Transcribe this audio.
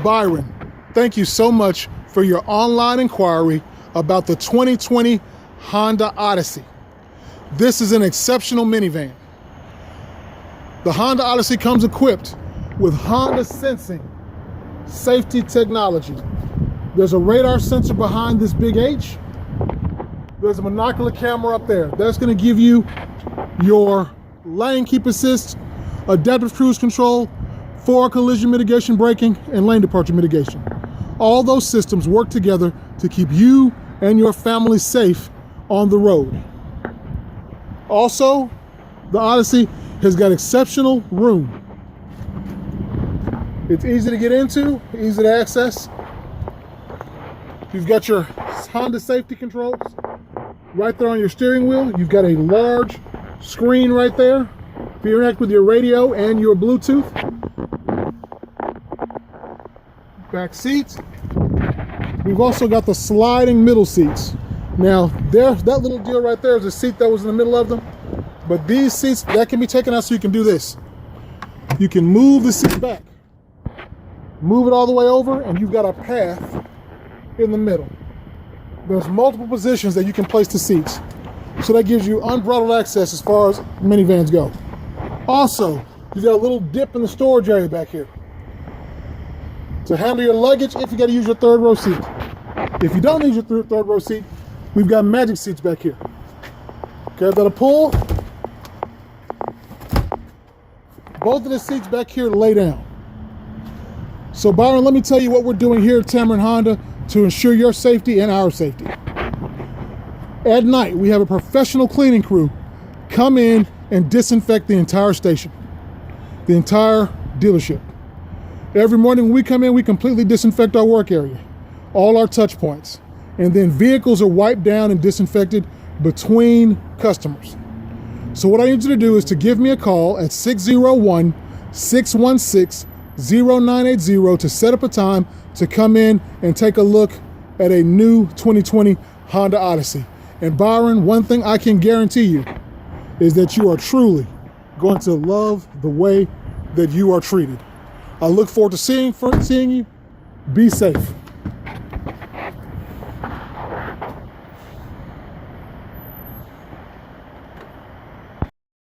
Byron, thank you so much for your online inquiry about the 2020 Honda Odyssey. This is an exceptional minivan. The Honda Odyssey comes equipped with Honda sensing safety technology. There's a radar sensor behind this big H. There's a monocular camera up there. That's going to give you your lane keep assist, adaptive cruise control, forward collision mitigation braking, and lane departure mitigation. All those systems work together to keep you and your family safe on the road. Also, the Odyssey has got exceptional room. It's easy to get into, easy to access. You've got your Honda safety controls right there on your steering wheel. You've got a large screen right there to interact with your radio and your Bluetooth. Back seats. We've also got the sliding middle seats. Now, that little deal right there is a seat that was in the middle of them. But these seats, that can be taken out so you can do this. You can move the seat back. Move it all the way over, and you've got a path in the middle. There's multiple positions that you can place the seats. So that gives you unbridled access as far as minivans go. Also, you've got a little dip in the storage area back here to handle your luggage if you got to use your third row seat. If you don't need your third row seat, we've got magic seats back here. Okay, that'll pull. Both of the seats back here lay down. So Byron, let me tell you what we're doing here at Tameron Honda to ensure your safety and our safety. At night, we have a professional cleaning crew come in and disinfect the entire station, the entire dealership. Every morning when we come in, we completely disinfect our work area, all our touch points, and then vehicles are wiped down and disinfected between customers. So what I need you to do is to give me a call at 601-616-0980 to set up a time to come in and take a look at a new 2020 Honda Odyssey. And Byron, one thing I can guarantee you is that you are truly going to love the way that you are treated. I look forward to seeing you. Be safe.